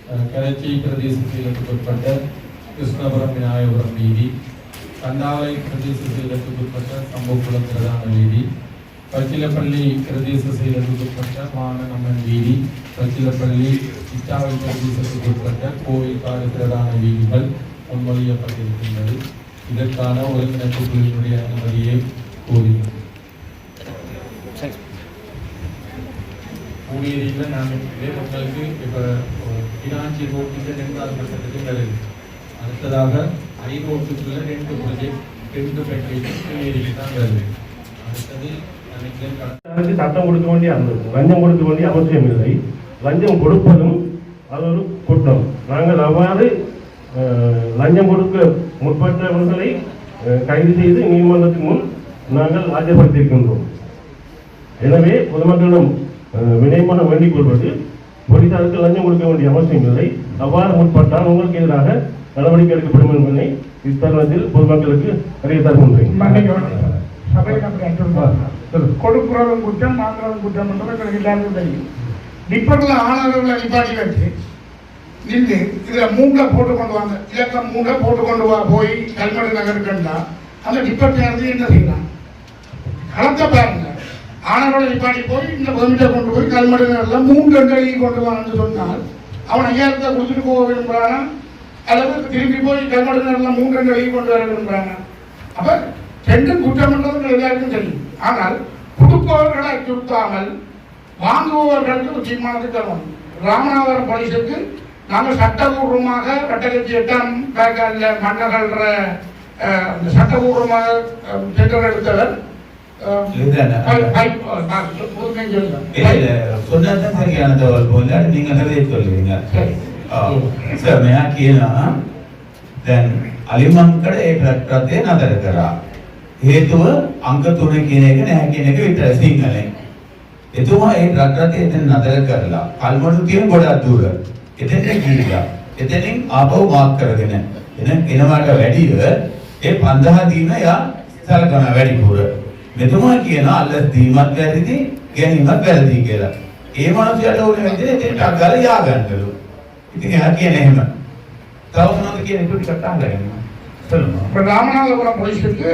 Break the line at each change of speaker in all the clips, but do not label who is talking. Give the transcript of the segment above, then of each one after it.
கரைச்சி பிரதேச செயலகத்துக்குட்பட்ட கிருஷ்ணபுரம் விநாயகபுரம் வீதி, கண்டாலை பிரதேச செயலகத்துக்குட்பட்ட சம்பவக்குளம் பிரதான வீதி, பச்சிலப்பள்ளி பிரதேச செயலகத்துக்குட்பட்ட மானநம்மன் வீதி, பச்சிலப்பள்ளி இச்சாவை பிரதேசத்துக்குட்பட்ட கோவில்காடு பிரதான வீதிகள் முன்மொழியப்பட்டிருக்கின்றது. இதற்கான ஒருங்கிணைப்பு குழுவினுடைய அனுமதியை கோரினோம். கூடியதில் நாங்கள் உங்களுக்கு இப்போ பினாஞ்சி ரோட்டுக்கு 2வது கட்டத்துக்கு வருது. அடுத்ததாக ஐரோட்டுக்குள்ள 2 ப்ராஜெக்ட் 2 பேக்கேஜ் கூடியதிக்கு தான் வருது. அடுத்தது
சட்டம் கொடுக்க வேண்டிய லஞ்சம் கொடுக்க வேண்டிய அவசியம் இல்லை. லஞ்சம் கொடுப்பதும் அது ஒரு குற்றம். நாங்கள் அவ்வாறு லஞ்சம் கொடுக்க முற்பட்டவர்களை கைது செய்து நீதிமன்றத்தின் முன் நாங்கள் ஆஜர்படுத்தியிருக்கின்றோம். எனவே பொதுமக்களிடம் வினயமாக வேண்டிக் கொள்வது, போலீசாருக்கு லஞ்சம் கொடுக்க வேண்டிய அவசியம் இல்லை. அவ்வாறு முற்பட்டால் உங்களுக்கு எதிராக நடவடிக்கை எடுக்கப்படும் என்பதை இத்தருணத்தில் பொதுமக்களுக்கு அறிய தருகின்றேன்.
கொடுக்குறதும் குற்றம், மாற்றுறதும் குற்றம் என்றது எல்லாருக்கும் தெரியும். டிப்பர்ல ஆனவர்களை நிப்பாட்டி வச்சு நின்று இதில் 3 போட்டு கொண்டு வாங்க, இலக்கம் 3 போட்டு கொண்டு வா போய் கல்மடு நகருக்குண்டா அந்த டிப்பர் சேர்ந்து என்ன செய்யலாம்? களத்தை பாருங்க. ஆனவர்களை நிப்பாட்டி போய் இந்த பெர்மிட்டை கொண்டு போய் கல்மடு நகரில் 3 எழுதி கொண்டு வான்னு சொன்னால் அவன் 5000 கொடுத்துட்டு போக விரும்புகிறானா, அல்லது திரும்பி போய் கல்மடு நகரில் 3 எழுதி கொண்டு வர விரும்புகிறானா? அப்போ 2 குற்றம் என்றது எல்லாருக்கும் தெரியும். ஆனால் கொடுப்பவர்களை அச்சுறுத்தாமல் வாங்குபவர்களுக்கு ஒரு தீர்மானத்துக்கு தருவோம். ராமநாதபுரம் போலீஸுக்கு நாங்கள் சட்டபூர்வமாக கட்டளை 8ஆம் பேக்கால மன்னகல்ற சட்டபூர்வமாக டெண்டர் எடுத்தவர்
අලිමංකඩ ඒ රටේ නතර කරා. හේතුව අංක 3 කියන එක නැහැ කියන එක විතරයි සිංහලෙන්. එතුමා ඒ රටේ එතන නතර කරලා කල්මඩු තියෙන ගොඩක් දුර. එතෙන් ගිහිල්ලා එතනින් ආපහු මාක් කරගෙන එනවාට වැඩිව ඒ 5000 දීන යා සලකන වැඩිපුර. මෙතුමා කියන අල්ලස් දීමත් වැරදි, ගැනීමත් වැරදි කියලා. ඒ මනුස්සයාට ඕනේ විදිහට එතනට අගල යා ගන්නලු. ඉතින් එහා කියන්නේ එහෙම. තව මොනවද කියන එක ටිකක් අහලා
இப்போ ராமநாதபுரம் போலீஸுக்கு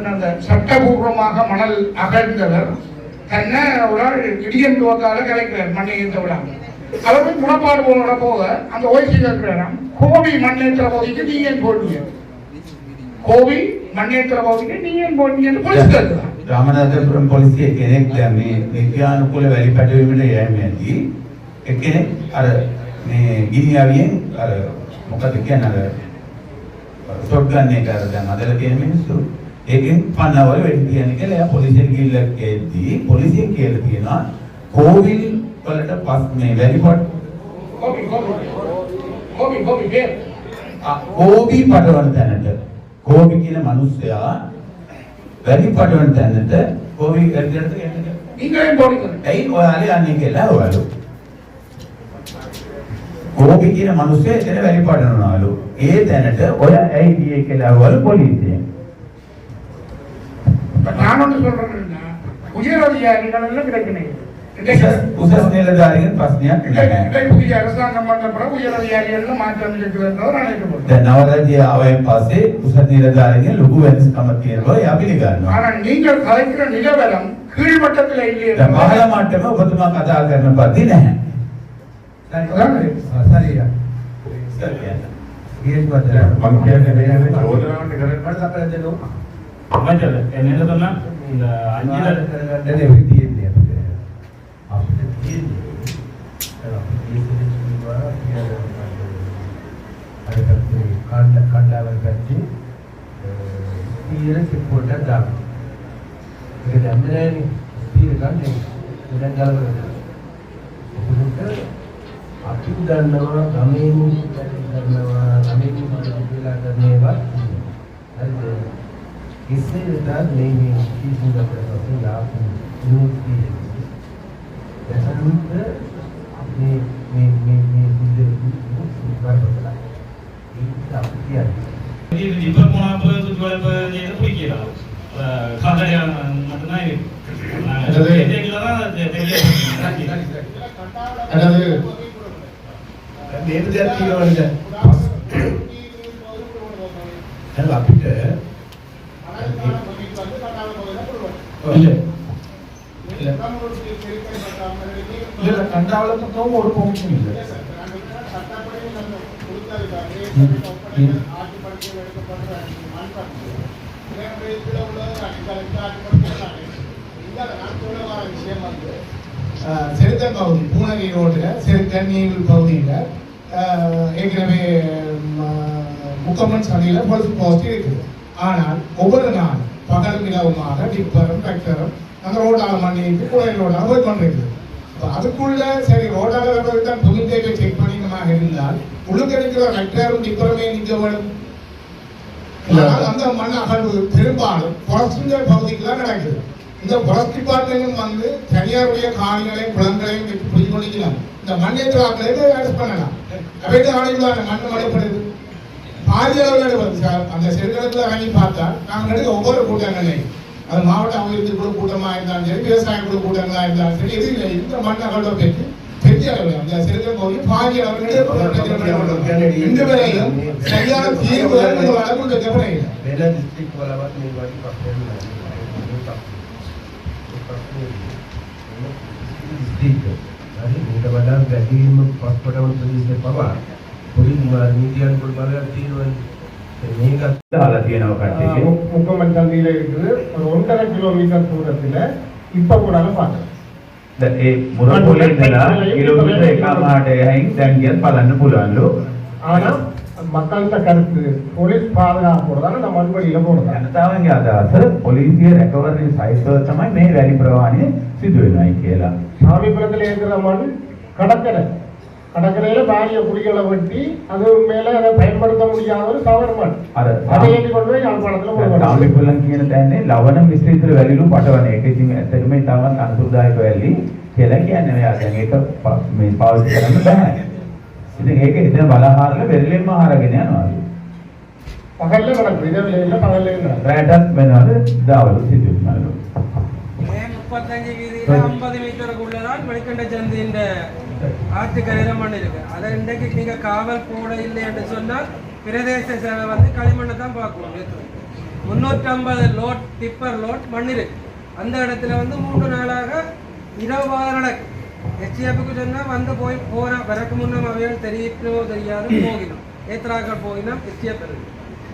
அந்த சட்டபூர்வமாக மணல் அகழ்ந்தவர் தன்னை ஒரு ஆள் இடியன் துவக்கால கலைக்கிறார் மண்ணேற்ற விழா. அவர் போய் குணப்பாடு போனோட போக அந்த ஓய்சி கேட்கிறாராம், கோவி மண்ணேற்ற பகுதிக்கு நீ ஏன் போட்டீங்க, கோவி මන්නේතර බෞද්ධික නියම බොන්නේ පොලිස් කරනවා.
රාමනාථපුරම් පොලිසිය කෙනෙක් දැන් මේ නිත්‍යානුකූල වැලි පැටවීමට යෑමේදී එක්කෙනෙක් අර මේ ගිනියාවියෙන් අර මොකද කියන්නේ අර ෂොට් ගන් එක අර දැන් අදලා තියෙන මිනිස්සු ඒකෙන් පන්නවල වෙඩි තියන්නේ කියලා එයා පොලිසියට ගිහිල්ලා එද්දී පොලිසියෙන් කියලා තියෙනවා කෝවිල් වලට පස් මේ වැලිපොට්
කෝවි බේ
කෝවි පටවන තැනට කෝවි කියන මිනිස්සයා වැලි පටවන තැනට කෝවි එල්ලට එන්නේ
ඉංග්‍රීසි බෝඩි කරා.
ඇයි ඔයාලේ යන්නේ කියලා ඔයාලු කෝවි කියන මිනිස්සයා එතන වැලි පටවනවලු. ඒ තැනට ඔය ඇයි ගියේ කියලා ඔයාලු පොලිසියෙන්.
நான் ஒன்று சொல்றேன்னா உயர் அதிகாரிகள் கிடைக்கணும்.
උසස් නිලධාරීන් ප්‍රශ්නයක් නැහැ.
புதிய அரசாங்கம் பண்ணப்பட உயர் அதிகாரிகள் மாற்றம் இருக்கிறது நினைக்கப்படுது.
දැන් නවරාජ්‍ය ආවයින් පස්සේ උසස් නිලධාරීන් ලොකු වෙනස්කමක් තියෙනවා. එයා පිළිගන්නවා.
ஆனால் நீங்கள் கலைக்கிற நிலவரம் கீழ்மட்டத்தில் இல்லையே.
දැන් පහළ මට්ටම ඔබතුමා කතා කරන පරිදි නැහැ.
சரியா
சரியா
ஏன் பார்த்தா மங்கியாக வேணாமே சோதனான்னு கரெக்ட்டா தப்பறதோ
மஞ்சள் என்ன சொன்னா இந்த அஞ்சல
கண்டனே விதி இல்லையா அப்படி தீர்ந்து அதுக்கு காண்டாவர் கட்சி தீரக்கு போட்டதான் இது அம்மனே தீரக்காண்டி உடன்கால අපි දන්නවා ගමේනි කරනවා ගමේනි කියලා කරනේවත් හරිද ඉස්සෙල්ලට මේ කීසුද කරලා යාපු නෝටි දැසනුත් මේ බුද්ධ වර්තලා ඒක අපියයි
இது இப்ப போனா இப்ப இது பிடிக்கலாம் காதலியா மட்டும்தான் இருக்கு அதாவது
நேரடியாக தீவிரவாத අපිට இல்ல கண்டாவள பக்கம் ஒரு பொம்மை இல்லை
செருத்தன் பகுதி பூனகிரி ரோட்டில் செருத்தன் நீவில் பகுதியில் ஏற்கனவே முக்கம்மன் சந்தையில் போலீஸ் போஸ்ட் இருக்குது. ஆனால் ஒவ்வொரு நாள் பகல் நிலவுமாக டிப்பரும் டிராக்டரும் அந்த ரோட்டால் மண்ணிட்டு குழந்தை ரோட்டால் போய் கொண்டிருக்குது. இப்போ அதுக்குள்ள சரி ரோட்டால் தான் புதுத்தேவை செக் பண்ணிக்கமாக இருந்தால் உள்ளுக்கு இருக்கிற டிராக்டரும் டிப்பருமே நிற்க வேணும். அந்த மண் அகழ்வு பெரும்பாலும் புரஸ்டிங்கள் பகுதிக்கு தான் நடக்குது. இந்த புரஸ்ட் டிபார்ட்மெண்ட்டும் வந்து தனியாருடைய காணிகளையும் குளங்களையும் வச்சு புரிஞ்சு கொண்டிருக்கலாம். இந்த மண்ணேற்றாக்களையும் அரெஸ்ட் பண்ணலாம். அவைக்கு ஆணைகள் மண் மடைப்படுது பாதி அளவில் வருது சார். அந்த செருக்கலத்தில் இறங்கி பார்த்தா நாங்கள் எடுக்க ஒவ்வொரு கூட்டங்களையும் அது மாவட்ட அபிவிருத்தி குழு கூட்டமாக இருந்தாலும் சரி விவசாய குழு கூட்டங்களாக இருந்தாலும் சரி எது இல்லை இந்த மண் அகழ்வை பற்றி பெரிய அளவில் அந்த செருக்கல் பகுதி பாதி அளவில் இன்று வரையும் சரியான தீர்வு வழக்கு வைக்கப்படையில்லை.
ඊට වඩා වැඩිම පස්පටවල ප්‍රදේශයේ පවා පොලිස් නීතියන් වල තීරණ මේකත් දාලා තියෙනවා කට්ටියගේ
முக்கமன் சந்தையில் இருக்குது ஒரு 1.5 கிலோமீட்டர் தூரத்தில் இப்போ கூட பார்க்கலாம்.
ඒ මුරපොලේ ඉඳලා කිලෝමීටර් 1.5යින් දැන් ගියත් බලන්න පුළුවන්ලු.
ஆனால் மக்கள்கிட்ட கருத்து போலீஸ் பாதுகாப்போடு தானே நம்ம மண்வெளியில் போடுறோம்.
ජනතාවගේ අදහස පොලිසිය රැකවරණය සහිතව තමයි මේ වැලි ප්‍රවාහණය සිදු වෙනවායි කියලා.
சாமிபுரத்தில் இருக்கிற மண் கடற்கரையில் பாரிய குடிகளை வெட்டி அது மேலே அதை பயன்படுத்த முடியாத ஒரு சவர் மண். அதை ஏற்றி கொண்டு போய் யாழ்ப்பாணத்தில்
සාමිපුලන් කියන තැන්නේ ලවණ මිශ්‍රිත වැලිලු පටවන එක. ඉතින් ඇත්තටම මේ තාමත් අනුසුදායක වැලි කියලා කියන්නේ නෑ. දැන් ඒක මේ පාවිච්චි කරන්න බෑ. ඉතින් ඒක ඉතින් බලහාරල වෙරළෙන්ම හරගෙන යනවා.
பகல்ல நடக்குது இரவில் இல்லை பகல்ல நடக்குது.
රැටත් වෙනවද දවල් සිදු වෙනවලු.
35 வீதியில 50 மீட்டருக்குள்ளதான் வெளிக்கண்ட சந்தியின் ஆற்றுக்கரையில மண் இருக்கு. அதை இன்றைக்கு நீங்க காவல் போட இல்லை என்று சொன்னால் பிரதேச சேவை வந்து களிமண்ணை தான் பார்க்கணும். 350 லோட் டிப்பர் லோட் மண் இருக்கு. அந்த இடத்துல வந்து 3 நாளாக இரவாக நடக்கும். எஸ்டிஎஃப்க்கு சொன்னால் வந்து போய் போற வரக்கு முன்னம் அவைகள் தெரிவிக்கவோ தெரியாது போகணும். ஏத்தராக்கள் போகினா எஸ்டிஎஃப் இருக்கு.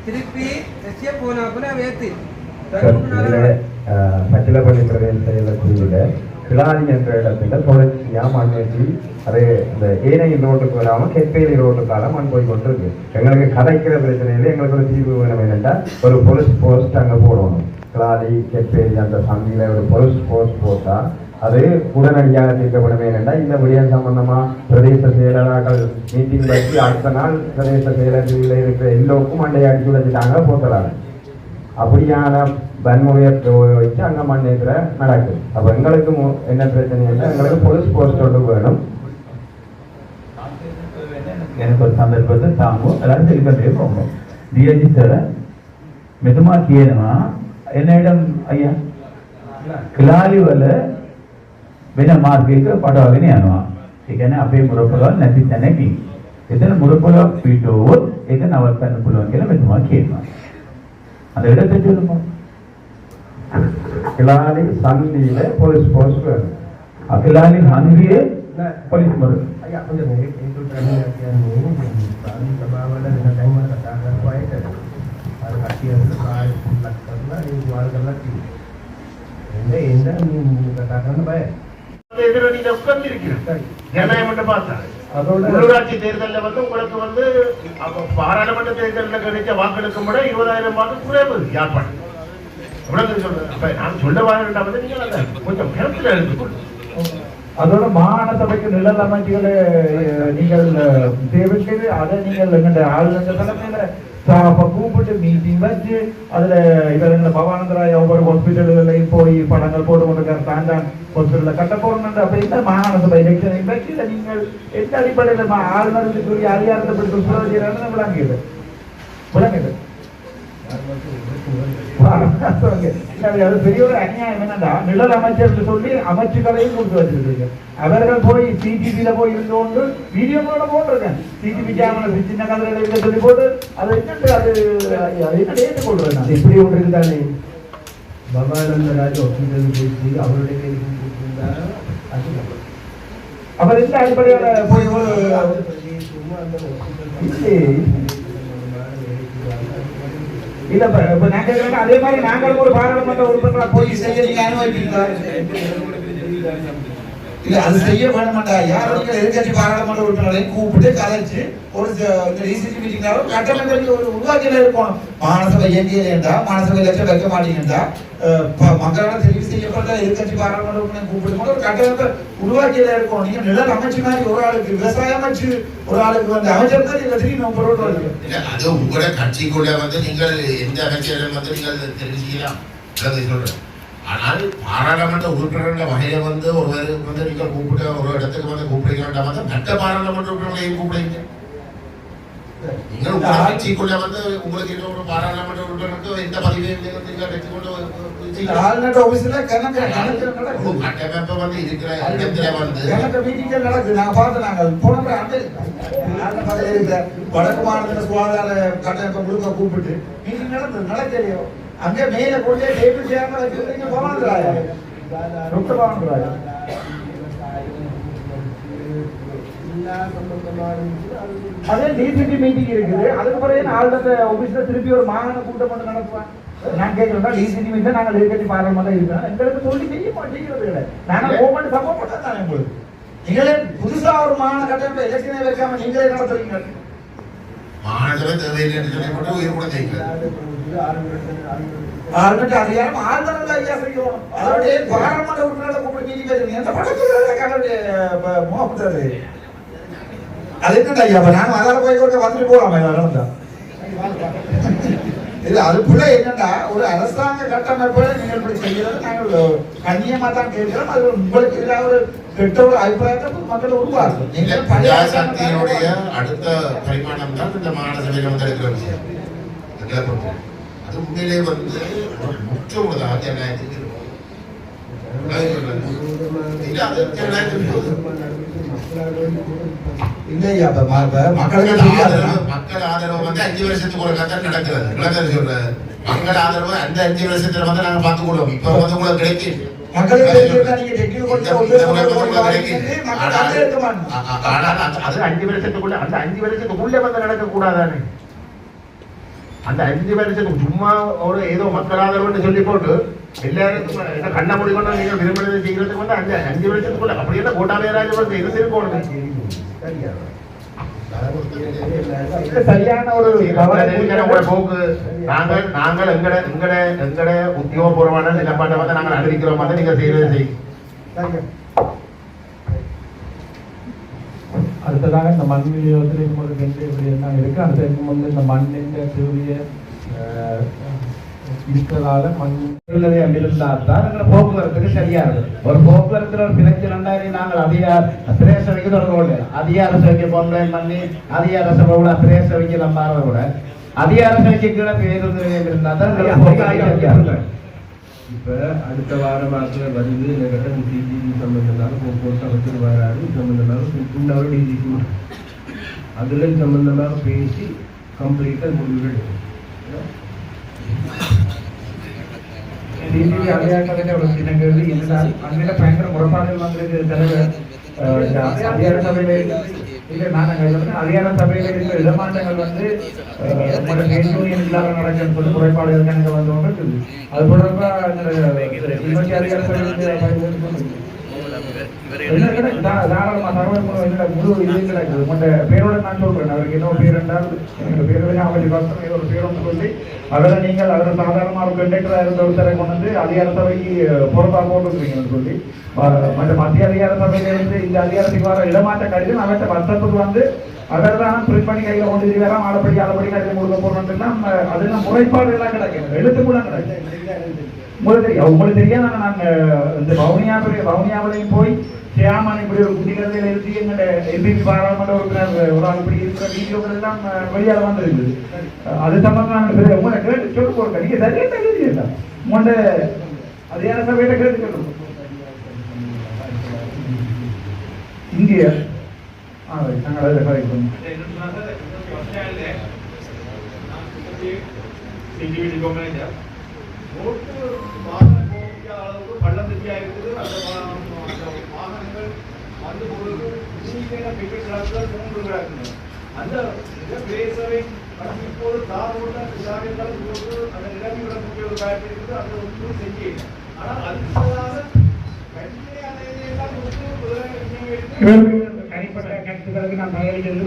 திருப்பி எஸ்டிஎஃப் போனா கூட அவை ஏற்றி
பச்சிலப்பள்ளி பிரதேசத்தில் கிளாரி என்ற இடத்துல தொடர்ச்சியா மண் வச்சு அது இந்த ஏனைய ரோட்டுக்கு வராமல் கெப்பேரி ரோட்டுக்கால மண் போய் கொண்டிருக்கு. எங்களுக்கு கதைக்கிற பிரச்சனையில எங்களுக்கு ஒரு தீர்வு வேணும். என்னென்னா ஒரு போலீஸ் போஸ்ட் அங்கே போடணும். கிளாரி கெப்பேரி அந்த சந்தியில ஒரு போலீஸ் போஸ்ட் போட்டா அது உடனடியாக தீர்க்கப்படும். என்னென்னா இந்த விடயம் சம்பந்தமா பிரதேச செயலர்கள் மீட்டிங் வச்சு அடுத்த நாள் பிரதேச செயலர்களில் இருக்கிற எல்லோருக்கும் மண்டையை அடிச்சு வச்சுட்டாங்க போட்டுறாங்க. அப்படியான வன்முறையை வச்சு அங்கே மண்ணேற்ற நடக்குது. அப்போ எங்களுக்கு என்ன பிரச்சனை இல்லை, எங்களுக்கு போலீஸ் போஸ்ட் ஒன்று வேணும்.
எனக்கு ஒரு சந்தர்ப்பத்தை தாங்கும் எல்லாரும் தெளிப்பதே போகும். டிஐஜி சார் මෙතුමා කියනවා එනයිඩම් අයියා කිලාලි වල වෙන මාර්ගයක පටවගෙන යනවා. ඒ කියන්නේ අපේ මුරපොළොව නැති තැනකින්. එතන මුරපොළොව පිටුවොත් ඒක නවත්තන්න පුළුවන් කියලා මෙතුමා කියනවා. අද වැඩ දෙන්න
கிளாரி சந்தியில போலீஸ் போஸ்ட் வேணும்.
අකලාලි හන්දියේ පොලිස් මුර.
අයියා கொஞ்சம் මේක කියන්නේ සභාවල වෙන ටයිම් වල කතා කරපුවා ඒක අර කටියල කාර්ය ලක් කරලා ඒ වාල් කරලා තියෙනවා. එන්න කතා කරන්න බය.
எதிர நீங்க உட்கார்ந்திருக்கிறீர்கள். ஜனநாயகம் பார்த்தா உள்ளூராட்சி தேர்தலில் வந்து உங்களுக்கு வந்து பாராளுமன்ற தேர்தலில் கிடைச்ச வாக்களுக்கு கூட 20,000 வாக்கு குறைவு யாழ்ப்பாணம். நான் சொல்ல வாங்க வந்து நீங்க கொஞ்சம் கருத்தில் எடுத்துக்கொள்ளும்.
அதோட மாகாண சபைக்கு நிழல் அமைச்சுகளை நீங்கள் தேவைக்கு அதை நீங்கள் எங்கள்ட ஆளுநர் தலைமையில கூப்பிட்டு மீட்டிங் வச்சு அதுல இவங்க பவானந்தராய ஒவ்வொரு ஹாஸ்பிட்டல்களையும் போய் படங்கள் போட்டு கொண்டிருக்காரு. தாண்டான் ஹாஸ்பிட்டல்ல கட்ட போடணும். அப்ப இந்த மாகாண சபை எலெக்ஷனை வச்சு நீங்கள் எந்த அடிப்படையில் ஆளுநருக்கு அதிகாரத்தை பற்றி விளங்குது. அது பெரிய ஒரு அநியாயம் என்னன்னா நிழல் அமைச்சர் சொல்லி அமைச்சுக்களையும் கொடுத்து வச்சிருக்கீங்க. அவர்கள் போய் சிடிவில போய் இருந்து கொண்டு வீடியோ கூட போட்டிருக்கேன். சிடிவி கேமரா சின்ன கதையில சொல்லி போட்டு அதை என்னட்டு அது என்ன ஏற்றுக்கொள்றேன் நான் இப்படி ஒன்று இருக்குதானே. பவானந்தராஜ் ஹாஸ்பிட்டல் போய் அவருடைய அவர் எந்த அடிப்படையோட போய் இல்ல இப்ப நாங்க அதே மாதிரி நாங்களும் ஒரு பாராளுமன்ற உறுப்பினரா போய் செய்ய நீங்க அனுமதிப்பீங்களா?
இல்ல அது செய்ய வேணும் மாட்டாங்க. யாரும் நீங்கள் எதிர்கட்சி பாராளுமன்ற உறுப்பினரையும் கூப்பிட்டு கலைச்சு ஒரு டிசிசி மீட்டிங்னாலும் கட்டமைப்பு ஒரு உருவாக்கில இருக்கணும். மாநசபை இயங்கியா மாநசபை லட்சம் வைக்க மாட்டீங்கன்னா மக்களோட தெரிவு செய்யப்பட்ட எதிர்கட்சி பாராளுமன்ற உறுப்பினர் கூப்பிட்டு ஒரு கட்டமைப்பை உருவாக்கியில இருக்கணும். நீங்க நிலம் அமைச்சு மாதிரி ஒரு ஆளுக்கு விவசாய அமைச்சு ஒரு ஆளுக்கு வந்து அமைச்சர் தான் இல்ல தெரியும் நம்ம பொருள் வருது.
அது உங்களோட கட்சிக்குள்ள வந்து நீங்கள் எந்த அமைச்சரும் வந்து நீங்கள் தெரிவு செய்யலாம் சொல்றேன். ஆனால் பாராளுமன்ற உறுப்பினர்கள் வகையில வந்து ஒருவர் வந்து நீங்கள் கூப்பிட்டு ஒரு இடத்துக்கு வந்து கூப்பிடுகிறா வந்து மற்ற பாராளுமன்ற உறுப்பினர்களையும் கூப்பிடுங்க. நீங்கள் உங்க கட்சிக்குள்ள வந்து உங்களுக்கு ஒரு பாராளுமன்ற உறுப்பினருக்கு எந்த பதிவையும் நீங்கள் வச்சுக்கொண்டு
ஆளுநர் ஆபீஸ்ல கணக்கு
கட்டமைப்பு வந்து இருக்கிற இடத்துல வந்து
கணக்கு மீட்டிங் நடக்குது. நாங்க பார்த்து நாங்கள் போன வடக்கு மாநில சுகாதார கட்டமைப்பை முழுக்க கூப்பிட்டு மீட்டிங் நடக்கலையோ அங்கே மேல கொண்டே டேபிள் சேர்ந்து வச்சுருக்கீங்க. பவானந்தராயா டாக்டர் பவானந்தராயா அதே டிசிபி மீட்டிங் இருக்குது. அதுக்கு பிறகு ஆளுநர் ஆபீஸ்ல திருப்பி ஒரு மாகாண கூட்டம் மட்டும் நடத்துவாங்க. நான் கேட்கிறேன் டிசிபி மீட்டிங் நாங்கள் எதிர்கட்சி பாராளுமன்றம் இருக்கிறோம் எங்களுக்கு சொல்லி செய்ய மாட்டேங்கிறது கிடையாது. நாங்கள் கவர்மெண்ட் சப்போர்ட் பண்ண தானே உங்களுக்கு. நீங்களே புதுசா ஒரு மாகாண கட்டமைப்பு எலெக்ஷனே வைக்காம நீங்களே நடத்துறீங்க.
மாநிலமே தேவையில்லை என்று சொல்லப்பட்டு உயிர் கூட செய்கிறார்.
ஆளுநர் அதிகாரம் ஆளுநர் ஐயா செய்யணும். அதோடைய பாராளுமன்ற உறுப்பினர்களை கூப்பிட்டு மீட்டிங் வச்சிருக்கீங்க. எந்த படத்துல மோகப்படுறது அது என்ன ஐயா? நானும் அதால போய் வந்துட்டு போகலாமா நடந்தா இல்ல அதுக்குள்ள என்னன்னா ஒரு அரசாங்க கட்டமைப்பை நீங்கள் இப்படி செய்யறது நாங்கள் கண்ணியமா தான் கேட்கிறோம். அது உங்களுக்கு எதிராக ஒரு கெட்ட ஒரு அபிப்பிராயத்தை மக்கள் உருவாக்கும்.
சக்தியினுடைய அடுத்த பரிமாணம் தான் இந்த மாநசபையில் வந்து இருக்கிற விஷயம். அது உண்மையிலே வந்து முற்ற உள்ளதாக ஜனநாயகத்துக்கு
இல்லையா மக்கள்
ஆதரவு வந்து 5 வருஷத்துக்கு ஒரு கதை நடக்கிறது. விளக்கம் சொல்ற மக்கள் ஆதரவு அந்த 5 வருஷத்துல வந்து நாங்க பார்த்து கொள்வோம். இப்ப வந்து உங்களுக்கு கிடைக்கும்
மக்களுக்கு
அது 5 வருஷத்துக்குள்ள அந்த 5 வருஷத்துக்குள்ள வந்து நடக்க கூடாதானே? அந்த 5 வருஷத்துக்கு சும்மா ஒரு ஏதோ மக்கள் ஆதரவுன்னு சொல்லி போட்டு எல்லாருக்கும் கண்ண முடிக்கணும் நீங்க விரும்பினதை செய்யறதுக்கு வந்து அந்த 5 வருஷத்துக்குள்ள அப்படி என்ன கோட்டாபய ராஜபக்சே இருந்திருக்கணும்.
சரியான ஒரு
போக்கு நாங்கள் எங்கட உத்தியோகபூர்வமான நிலப்பாட்டை வந்து நாங்கள் அறிவிக்கிறோம் வந்து நீங்க செய்யறது செய்யும்.
அடுத்ததாக இந்த மண் விநியோகத்தில் உங்களுக்கு எப்படி என்ன இருக்கு அந்த வந்து இந்த மண்ணின் தேவைய இருக்கிறதால மண்
இருந்தால் போக்குவரத்துக்கு சரியா இருக்கும். ஒரு போக்குவரத்துல ஒரு பிரச்சனை நாங்கள் அதிகார சபைக்கு தொடர்பு அதிகார சபைக்கு கம்ப்ளைண்ட் பண்ணி அதிகார சபை கூட பிரேச சபைக்கு நம்ம கூட அதிகார சபைக்கு கீழே பேருந்து இருந்தா தான்.
இப்ப அடுத்த வாரமாக வருது இந்த கட்டம் டிஜிபி சம்பந்தமாக போக்குவரத்து அமைச்சர் வராது சம்பந்தமாக இன்னொரு டிஜிபி அதுல சம்பந்தமாக பேசி கம்ப்ளீட்டா முடிவுகள் டிஜிபி அதிகாரத்தை ஒரு சின்ன கேள்வி என்றால் அங்கே பயங்கர முறைப்பாடுகள் வந்திருக்கு தலைவர் அதிகார சபையில இல்லை நாங்கள் அதிகார சபையில இருக்கிற இடமாற்றங்கள் வந்து யூனியன் இல்லாத நடக்குன்னு சொல்லி முறைப்பாடுகள் எனக்கு வந்து இருக்குது. அது தொடர்பா அதிகார சபையில தாராளமா தகவல் முழு இது கிடைக்குது. உங்க பேரோட நான் சொல்றேன் அவருக்கு என்ன பேர் என்றால் பேரோட அவருக்கு கஷ்டம் ஏதோ ஒரு பேரோடு சொல்லி அவரை நீங்கள் அவரை சாதாரணமா ஒரு கண்டக்டரா இருந்த ஒருத்தரை கொண்டு வந்து அதிகார சபைக்கு பொறுப்பா போட்டுருக்கீங்கன்னு சொல்லி மற்ற மத்திய அதிகார சபையில இருந்து இந்த அதிகாரத்துக்கு வர இடமாற்ற கடிதம் அவர்கிட்ட வசத்துக்கு வந்து அவர் தான் பிரிண்ட் பண்ணி கையில கொண்டு வரலாம் ஆளப்படி கடிதம் கொடுக்க போறோம்னா அதெல்லாம் முறைப்பாடு எல்லாம் கிடைக்கும் எழுத்து கூட கிடைக்கும். உங்களுக்கு தெரியாத நாங்க இந்த வவுனியாவிலையும் போய் சியாமன் இப்படி ஒரு குடிக்கிறதை எழுதி எங்க எம்பிபி பாராளுமன்ற உறுப்பினர் ஒரு ஆள் இப்படி இருக்கிற வீடியோக்கள் எல்லாம் வெளியாக வந்திருக்குது. அது சம்பந்தமான உங்களை கேட்டு சொல்லு போடுங்க. நீங்க சரியா தெரியுது உங்கள்ட அதிகார சபையில கேட்டு சொல்லுங்க. இந்திய நாங்கள் அதில் கதைக்கணும்.
பள்ளம் தெரியா இருக்குது. அந்த வாகனங்கள் வந்து பொழுது அந்த பேசவை இப்போது தாரோட விசாரணைகள் போது அந்த நிலைமை விடக்கூடிய ஒரு காட்சி இருக்குது. அந்த ஒன்றும் செய்ய ஆனால் அதுக்காக
தனிப்பட்ட கருத்துக்களுக்கு நான் தயாரிக்கிறது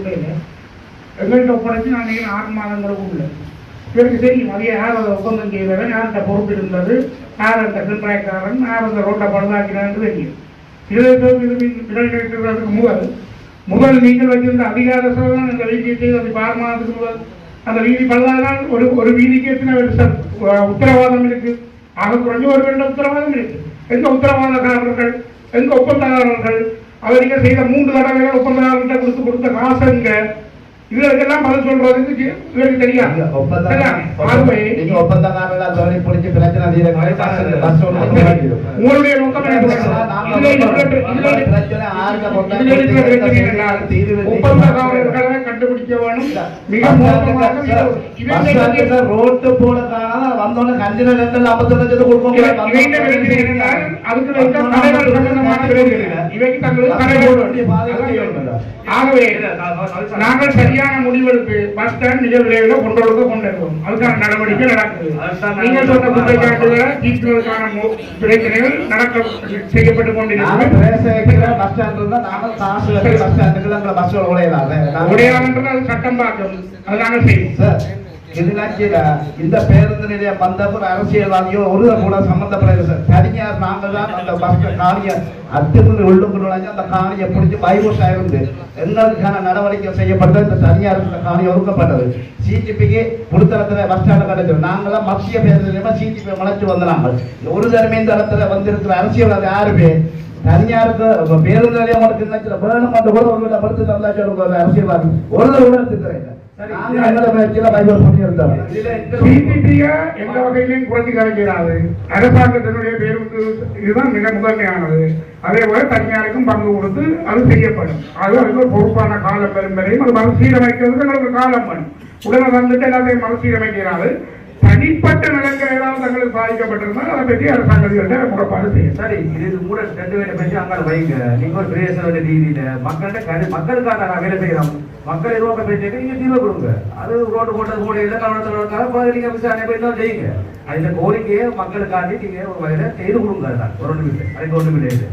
எங்கள்கிட்ட ஒப்படைச்சு நான் 6 மாதங்களுக்கு உள்ள இவருக்கு தெரியும் அது யார் அதை ஒப்பந்தம் செய்தவன், யார்கிட்ட பொறுப்பு இருந்தது, யார் அந்த சின்ராய்க்காரன், யார் அந்த ரோட்டை பழுதாக்கிறான்னு தெரியும். நிறைவேற்றுவதற்கு முதல் நீங்கள் வச்சிருந்த அதிகார சபைதான் அந்த வீதியை செய்து அது 6 மாதத்துக்கு முதல் அந்த வீதி பழுதானால் ஒரு வீதிக்கு எத்தனை உத்தரவாதம் இருக்கு? ஆக குறைஞ்ச ஒரு வருட உத்தரவாதம் இருக்கு. எங்க உத்தரவாதக்காரர்கள், எங்க ஒப்பந்தக்காரர்கள், அவர்கள் செய்த 3 தடவைகள் ஒப்பந்தக்காரர்கிட்ட கொடுத்த காசுங்க, இதற்கெல்லாம் பதில் சொல்றதுக்கு இவருக்கு தெரியாது. உங்களுடைய நோக்கம் ஒப்பந்தக்காரர்களை கண்டுபிடிக்க வேணும். மிக மோசமாக
ரோட்டு போனதால வந்தோன்னு கஞ்சில 50 லட்சத்தை கொடுக்கணும்.
அதுக்கு இவைக்கு தங்களுக்கு ஆகவே நாங்கள் சரியான முடிவெடுத்து பஸ் ஸ்டாண்ட் மிக விரைவில் கொண்டிருக்கோம். அதுக்கான நடவடிக்கை நடக்குது. நீங்கள் சொன்ன குற்றச்சாட்டுகளை தீர்ப்பதற்கான பிரச்சனைகள் செய்யப்பட்டுக் கொண்டிருக்கிறது. அது சட்டம் பார்க்கும். அது நாங்கள் செய்யும்.
இந்த பேருந்து நிலையம் வந்த ஒரு அரசியல்வாதியோ ஒரு கூட சம்பந்தப்பட தனியார் நாங்கள் தான் அந்த பஸ் காணியை அத்துக்குள் உள்ளுக்குள்ள அந்த காணியை பிடிச்சி பைவோஸ் ஆயிருந்து எங்களுக்கான நடவடிக்கை செய்யப்பட்டது. இந்த தனியார் காணி ஒதுக்கப்பட்டது. சிடிபிக்கு புடுத்தளத்துல பஸ் ஸ்டாண்ட் கிடைச்சது. நாங்களாம் மத்திய பேருந்து நிலையமா சிடிபி முளைச்சு வந்தாங்க. ஒரு தடவை இந்த இடத்துல வந்திருக்கிற அரசியல்வாதி யாருமே தனியாருக்கு பேருந்து நிலையம் மட்டும் வேணும் அந்த கூட ஒரு படுத்து தந்தாச்சு அரசியல்வாதி ஒரு உணர்த்துக்கிறேன்.
எந்த வகையிலையும் குறைச்சி கலைக்கிறாது. அரசாங்கத்தினுடைய பேருந்து இதுதான் மிக முதன்மையானது. அதே போல தனியாருக்கும் பங்கு கொடுத்து அது செய்யப்படும். அது அதுக்கு பொறுப்பான காலம் பெறும் வரையும் அது மறுசீரமைக்கிறதுக்கு எங்களுக்கு காலம் வேணும். உடனே வந்துட்டு எல்லாத்தையும் மறுசீரமைக்கிறாது. தனிப்பட்ட நிலங்கள் ஏதாவது தங்களுக்கு பாதிக்கப்பட்டிருந்தால் அதை பற்றி அரசாங்கத்திட்ட முறைப்பாடு செய்யும்.
சரி, இது கூட 2 பேரை பற்றி அங்கே வைங்க. நீங்க ஒரு பிரேச ரீதியில மக்களுக்காக நான் வேலை செய்யறோம். மக்கள் எதுவும் பேசிட்டு நீங்க தீர்வு கொடுங்க. அது ரோடு போட்டது கூட இல்லை கவனத்தில் நீங்க விசாரணை போய் தான் செய்யுங்க. அந்த கோரிக்கையை மக்களுக்காண்டி நீங்க ஒரு வகையில செய்து கொடுங்க. ஒரு ஒன்றும் இல்லை, அதுக்கு ஒன்றும் இல்லை.